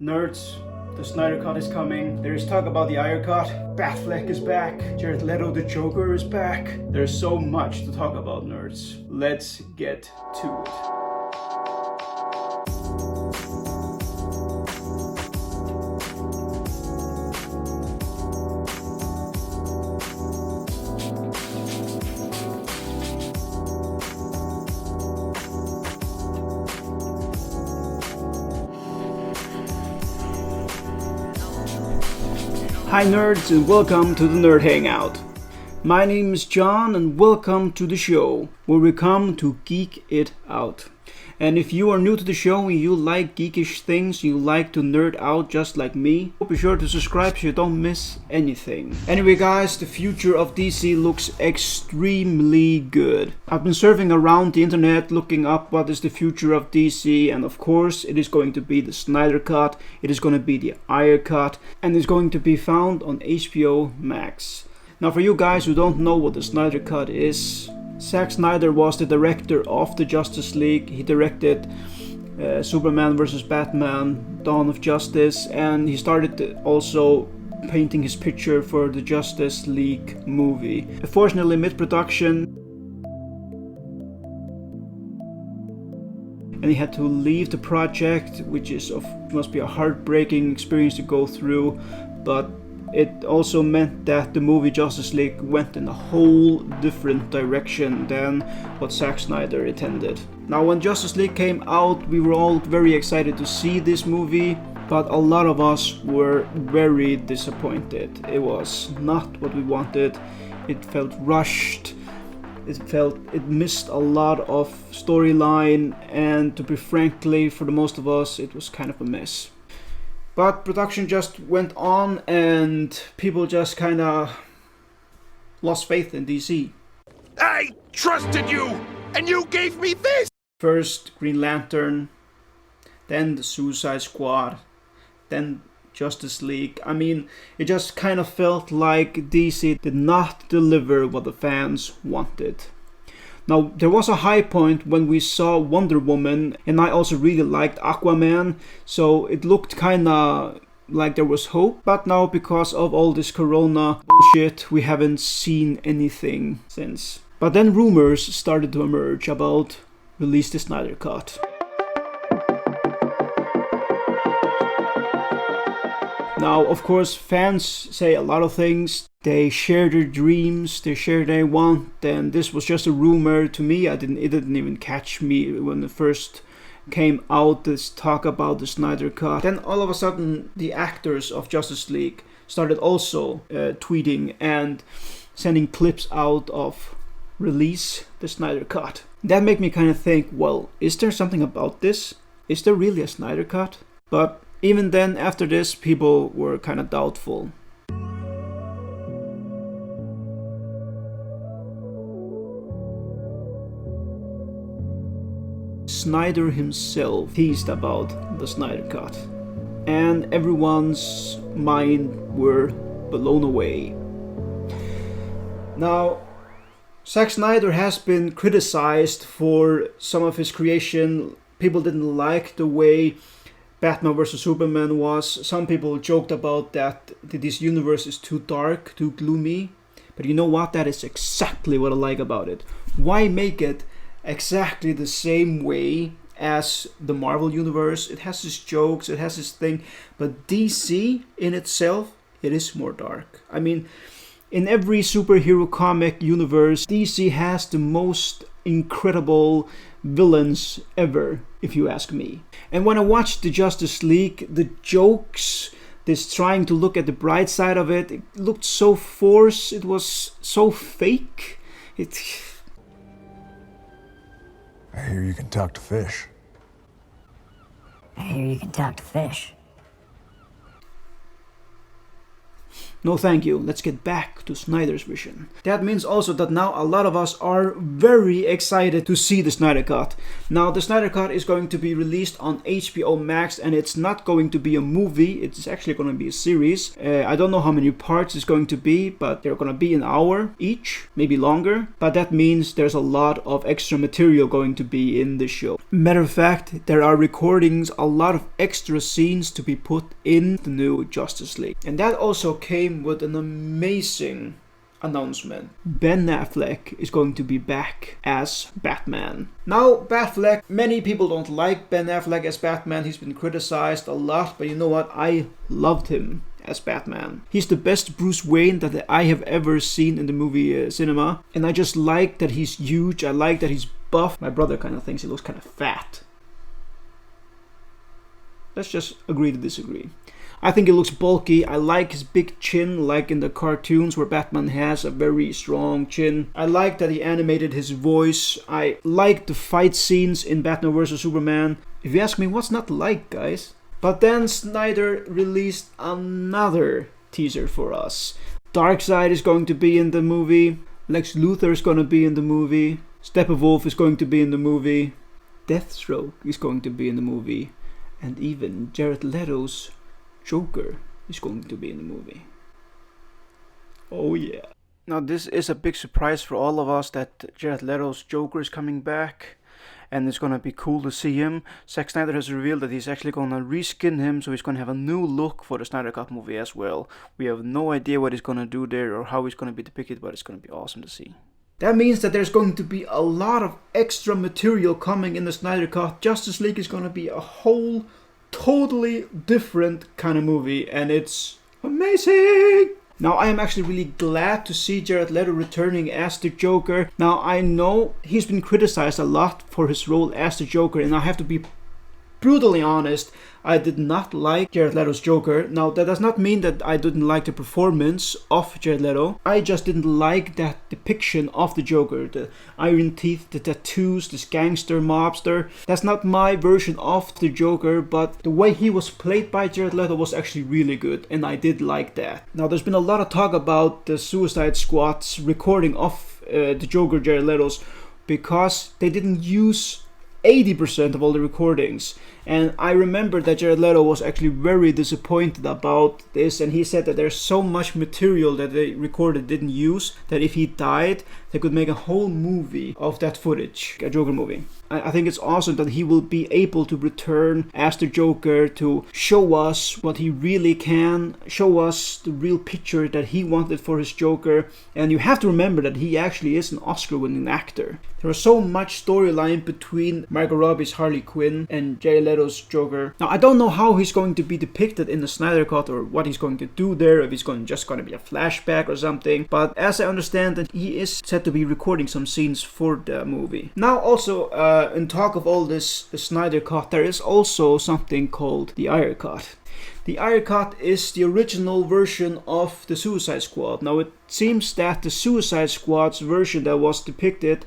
Nerds, the Snyder Cut is coming. There is talk about the Ayer cut. Batfleck is back. Jared Leto the Joker is back. There's so much to talk about, nerds. Let's get to it. Hi nerds and welcome to the Nerd Hangout. My name is John and welcome to the show where we come to geek it out. And if you are new to the show and you like geekish things, you like to nerd out just like me, be sure to subscribe so you don't miss anything. Anyway guys, the future of DC looks extremely good. I've been surfing around the internet looking up what is the future of DC, and of course it is going to be the Snyder Cut, it is going to be the Ayer cut, and it's going to be found on HBO Max. Now for you guys who don't know what the Snyder Cut is, Zack Snyder was the director of the Justice League. He directed Superman vs. Batman, Dawn of Justice, and he started also painting his picture for the Justice League movie. Unfortunately, mid-production, and he had to leave the project, which must be a heartbreaking experience to go through, but it also meant that the movie Justice League went in a whole different direction than what Zack Snyder intended. Now when Justice League came out, we were all very excited to see this movie, but a lot of us were very disappointed. It was not what we wanted. It felt rushed. It missed a lot of storyline, and to be frankly, for the most of us, it was kind of a mess. But production just went on and people just kinda lost faith in DC. I trusted you, and you gave me this! First Green Lantern, then the Suicide Squad, then Justice League. I mean, it just kind of felt like DC did not deliver what the fans wanted. Now, there was a high point when we saw Wonder Woman, and I also really liked Aquaman, so it looked kinda like there was hope. But now, because of all this corona bullshit, we haven't seen anything since. But then rumors started to emerge about release the Snyder Cut. Now, of course, fans say a lot of things. They share their dreams, they share their want, and this was just a rumor to me. It didn't even catch me when it first came out, this talk about the Snyder Cut. Then all of a sudden, the actors of Justice League started also tweeting and sending clips out of release the Snyder Cut. That made me kind of think, well, is there something about this? Is there really a Snyder Cut? But even then, after this, people were kind of doubtful. Snyder himself teased about the Snyder Cut, and everyone's mind were blown away. Now, Zack Snyder has been criticized for some of his creation. People didn't like the way Batman vs. Superman was. Some people joked about that this universe is too dark, too gloomy. But you know what? That is exactly what I like about it. Why make it exactly the same way as the Marvel universe? It has its jokes, it has its thing. But DC in itself, it is more dark. I mean, in every superhero comic universe, DC has the most incredible villains ever, if you ask me. And when I watched the Justice League, the jokes, this trying to look at the bright side of it, it looked so forced, it was so fake. I hear you can talk to fish. I hear you can talk to fish. No thank you, let's get back to Snyder's vision. That means also that now a lot of us are very excited to see the Snyder Cut. Now the Snyder Cut is going to be released on HBO Max, and it's not going to be a movie, it's actually going to be a series. I don't know how many parts it's going to be, but they're going to be an hour each, maybe longer. But that means there's a lot of extra material going to be in the show. Matter of fact, there are recordings, a lot of extra scenes to be put in the new Justice League. And that also came with an amazing announcement. Ben Affleck is going to be back as Batman. Now, Batfleck, many people don't like Ben Affleck as Batman. He's been criticized a lot, but you know what? I loved him as Batman. He's the best Bruce Wayne that I have ever seen in the movie cinema. And I just like that he's huge. I like that he's buff. My brother kind of thinks he looks kind of fat. Let's just agree to disagree. I think he looks bulky. I like his big chin, like in the cartoons where Batman has a very strong chin. I like that he animated his voice. I like the fight scenes in Batman vs Superman. If you ask me, what's not to like, guys? But then Snyder released another teaser for us. Darkseid is going to be in the movie. Lex Luthor is going to be in the movie. Steppenwolf is going to be in the movie. Deathstroke is going to be in the movie. And even Jared Leto's Joker is going to be in the movie. Oh yeah. Now this is a big surprise for all of us that Jared Leto's Joker is coming back. And it's gonna be cool to see him. Zack Snyder has revealed that he's actually gonna reskin him, so he's gonna have a new look for the Snyder Cut movie as well. We have no idea what he's gonna do there or how he's gonna be depicted, but it's gonna be awesome to see. That means that there's going to be a lot of extra material coming in the Snyder Cut. Justice League is gonna be a whole totally different kind of movie, and it's amazing. Now I am actually really glad to see Jared Leto returning as the Joker. Now I know he's been criticized a lot for his role as the Joker, and I have to be brutally honest, I did not like Jared Leto's Joker. Now that does not mean that I didn't like the performance of Jared Leto. I just didn't like that depiction of the Joker. The iron teeth, the tattoos, this gangster mobster. That's not my version of the Joker, but the way he was played by Jared Leto was actually really good, and I did like that. Now there's been a lot of talk about the Suicide Squad's recording of the Joker, Jared Leto's, because they didn't use 80% of all the recordings. And I remember that Jared Leto was actually very disappointed about this, and he said that there's so much material that they recorded didn't use that if he died they could make a whole movie of that footage, a Joker movie. I think it's awesome that he will be able to return as the Joker to show us what he really can, show us the real picture that he wanted for his Joker. And you have to remember that he actually is an Oscar-winning actor. There was so much storyline between Margot Robbie's Harley Quinn and Jared Leto's Joker. Now I don't know how he's going to be depicted in the Snyder Cut or what he's going to do there, if he's just going to be a flashback or something. But as I understand that he is set to be recording some scenes for the movie. Now also in talk of all this Snyder Cut, there is also something called the Ayer Cut. The Ayer Cut is the original version of the Suicide Squad. Now it seems that the Suicide Squad's version that was depicted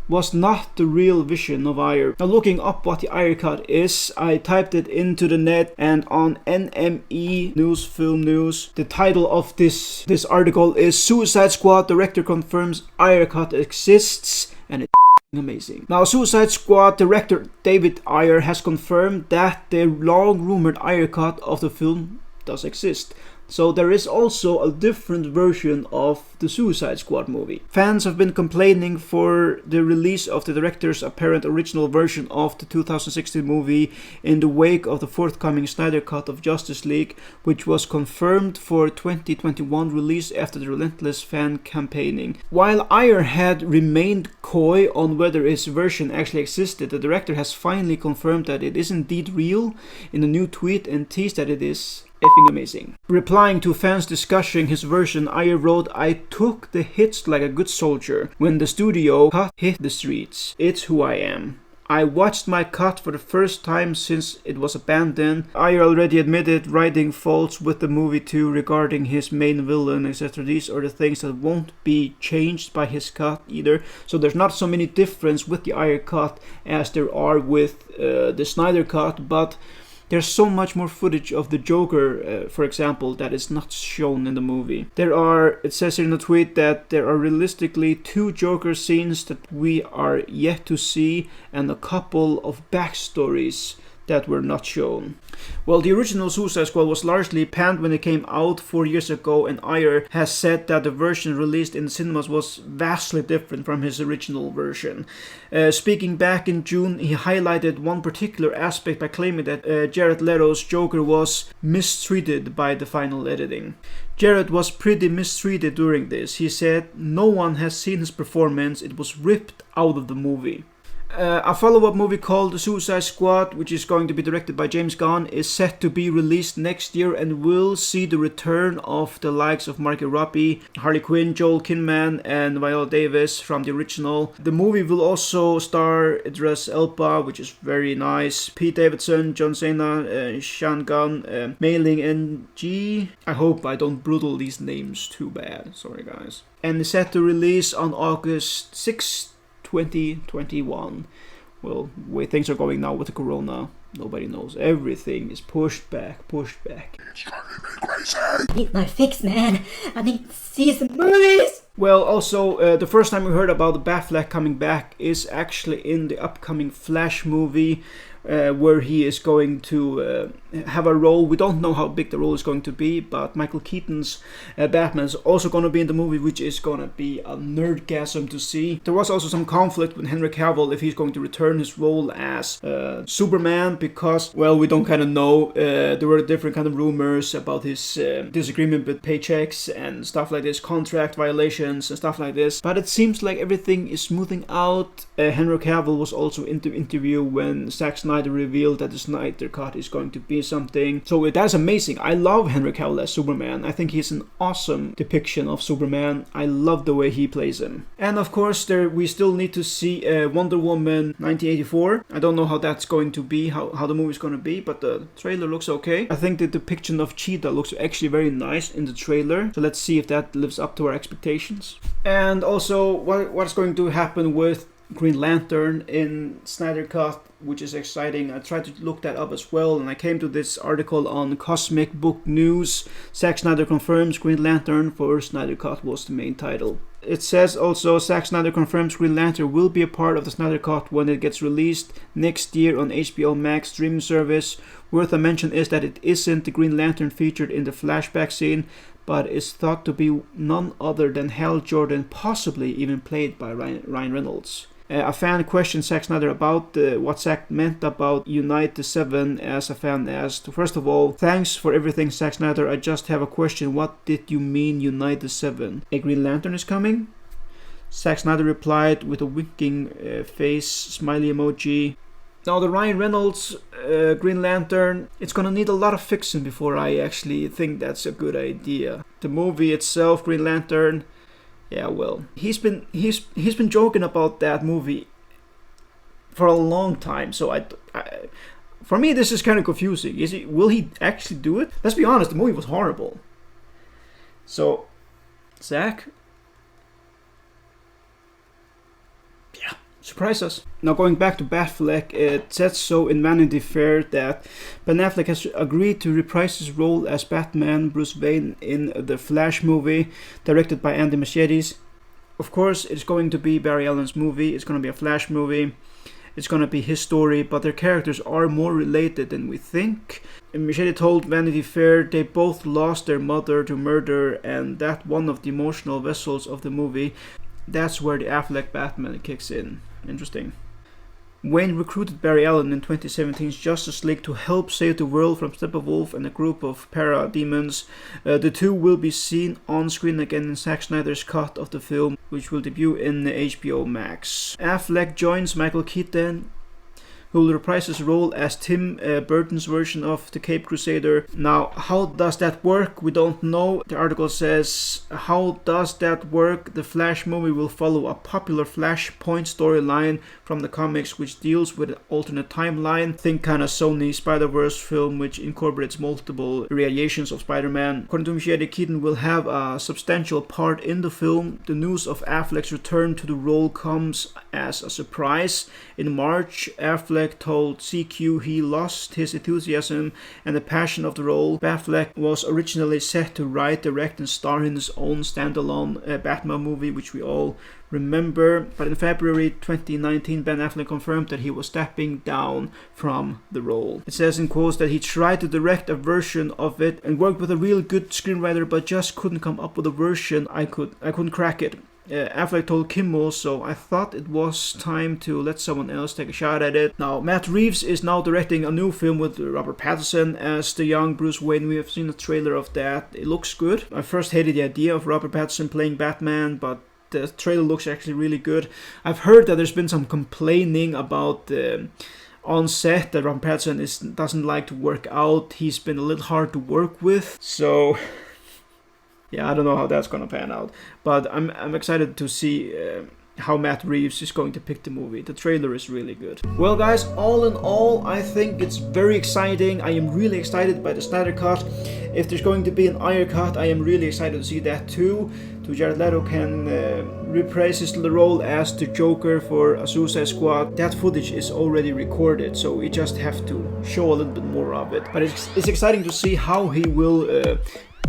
was not the real vision of Ayer. Now looking up what the Ayer Cut is, I typed it into the net, and on NME News Film News, the title of this article is Suicide Squad Director Confirms Ayer Cut Exists, and it's amazing. Now Suicide Squad director David Ayer has confirmed that the long rumored Ayer Cut of the film does exist. So there is also a different version of the Suicide Squad movie. Fans have been complaining for the release of the director's apparent original version of the 2016 movie in the wake of the forthcoming Snyder Cut of Justice League, which was confirmed for 2021 release after the relentless fan campaigning. While Ayer had remained coy on whether his version actually existed, the director has finally confirmed that it is indeed real in a new tweet and teased that it is effing amazing. Replying to fans discussing his version, Ayer wrote, "I took the hits like a good soldier. When the studio cut hit the streets, it's who I am. I watched my cut for the first time since it was abandoned." Ayer already admitted writing faults with the movie too regarding his main villain, etc. These are the things that won't be changed by his cut either. So there's not so many difference with the Ayer Cut as there are with the Snyder Cut, but There's so much more footage of the Joker, for example, that is not shown in the movie. It says here in the tweet that there are realistically 2 Joker scenes that we are yet to see and a couple of backstories that were not shown. Well, the original Suicide Squad was largely panned when it came out 4 years ago, and Ayer has said that the version released in the cinemas was vastly different from his original version. Speaking back in June, he highlighted one particular aspect by claiming that Jared Leto's Joker was mistreated by the final editing. Jared was pretty mistreated during this. He said, "No one has seen his performance, it was ripped out of the movie." A follow-up movie called The Suicide Squad, which is going to be directed by James Gunn, is set to be released next year and will see the return of the likes of Margot Robbie, Harley Quinn, Joel Kinnaman, and Viola Davis from the original. The movie will also star Idris Elba, which is very nice, Pete Davidson, John Cena, Sean Gunn, Mei Ling Ng. I hope I don't brutal these names too bad. Sorry, guys. And it's set to release on August 6th. 2021. Well, the way things are going now with the corona, nobody knows. Everything is pushed back. It's driving me crazy. I need my fix, man. I need to see some movies. Well, also, the first time we heard about Batfleck coming back is actually in the upcoming Flash movie, where he is going to have a role. We don't know how big the role is going to be, but Michael Keaton's Batman is also going to be in the movie, which is going to be a nerdgasm to see. There was also some conflict with Henry Cavill if he's going to return his role as Superman, because, well, we don't kind of know. There were different kind of rumors about his disagreement with paychecks and stuff like this, contract violations and stuff like this. But it seems like everything is smoothing out. Henry Cavill was also in the interview when Zack Snyder revealed that the Snyter Cut is going to be something. So that's amazing. I love Henry Cavill as Superman. I think he's an awesome depiction of Superman. I love the way he plays him. And of course, we still need to see Wonder Woman 1984. I don't know how that's going to be, how the movie's going to be, but the trailer looks okay. I think the depiction of Cheetah looks actually very nice in the trailer. So let's see if that lives up to our expectations. And also, what's going to happen with Green Lantern in Snyder Cut, which is exciting. I tried to look that up as well, and I came to this article on Cosmic Book News. Zack Snyder confirms Green Lantern for Snyder Cut was the main title. It says also Zack Snyder confirms Green Lantern will be a part of the Snyder Cut when it gets released next year on HBO Max streaming service. Worth a mention is that it isn't the Green Lantern featured in the flashback scene, but is thought to be none other than Hal Jordan, possibly even played by Ryan Reynolds. A fan questioned Zack Snyder about what Zack meant about Unite the Seven, as a fan asked, "First of all, thanks for everything, Zack Snyder. I just have a question. What did you mean Unite the Seven? A Green Lantern is coming?" Zack Snyder replied with a winking face smiley emoji. Now the Ryan Reynolds Green Lantern, it's gonna need a lot of fixing before I actually think that's a good idea. The movie itself, Green Lantern, yeah, well, he's been joking about that movie for a long time. So for me, this is kind of confusing. Will he actually do it? Let's be honest, the movie was horrible. So, Zack, yeah, surprise us. Now going back to Batfleck, it says so in Vanity Fair that Ben Affleck has agreed to reprise his role as Batman Bruce Wayne in the Flash movie, directed by Andy Muschietti. Of course, it's going to be Barry Allen's movie, it's going to be a Flash movie, it's going to be his story, but their characters are more related than we think. Muschietti told Vanity Fair they both lost their mother to murder, and that one of the emotional vessels of the movie. That's where the Affleck Batman kicks in. Interesting. Wayne recruited Barry Allen in 2017's Justice League to help save the world from Steppenwolf and a group of parademons. The two will be seen on screen again in Zack Snyder's cut of the film, which will debut in HBO Max. Affleck joins Michael Keaton, who will reprise his role as Tim Burton's version of the Cape Crusader. Now, how does that work? We don't know. The article says, how does that work? The Flash movie will follow a popular Flashpoint storyline from the comics, which deals with an alternate timeline. Think kind of Sony Spider-Verse film, which incorporates multiple variations of Spider-Man. According to Muschietti, Keaton will have a substantial part in the film. The news of Affleck's return to the role comes as a surprise. In March, Affleck Affleck told CQ he lost his enthusiasm and the passion of the role. Affleck was originally set to write, direct, and star in his own standalone Batman movie, which we all remember. But in February 2019, Ben Affleck confirmed that he was stepping down from the role. It says in quotes that he tried to direct a version of it and worked with a real good screenwriter, but just couldn't come up with a version I couldn't crack it. Affleck told Kimmel, so I thought it was time to let someone else take a shot at it. Now, Matt Reeves is now directing a new film with Robert Pattinson as the young Bruce Wayne. We have seen a trailer of that. It looks good. I first hated the idea of Robert Pattinson playing Batman, but the trailer looks actually really good. I've heard that there's been some complaining about on set that Robert Pattinson doesn't like to work out. He's been a little hard to work with, so yeah, I don't know how that's gonna pan out, but I'm excited to see how Matt Reeves is going to pick the movie. The trailer is really good. Well, guys, all in all, I think it's very exciting. I am really excited by the Snyder Cut. If there's going to be an Ayer cut, I am really excited to see that too. So Jared Leto can reprise his role as the Joker for a Suicide Squad. That footage is already recorded, so we just have to show a little bit more of it. But it's exciting to see how he will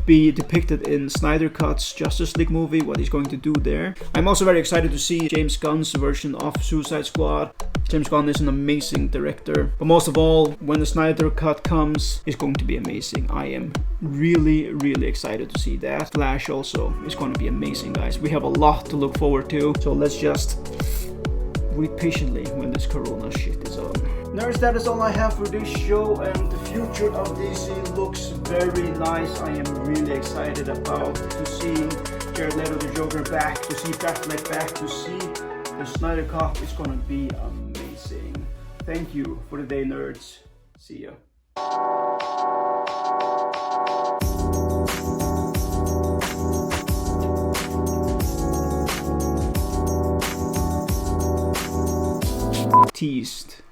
be depicted in Snyder Cut's Justice League movie, what he's going to do there. I'm also very excited to see James Gunn's version of Suicide Squad. James Gunn is an amazing director, but most of all, when the Snyder Cut comes, it's going to be amazing. I am really, really excited to see that. Flash also is going to be amazing, guys. We have a lot to look forward to, so let's just wait patiently when this corona shit is on. Nerds, that is all I have for this show, and the future of DC looks very nice. I am really excited about to see Jared Leto the Joker back, to see Batfleck back, to see the Snyder Cut. It's gonna be amazing. Thank you for the day, nerds. See ya. Teased.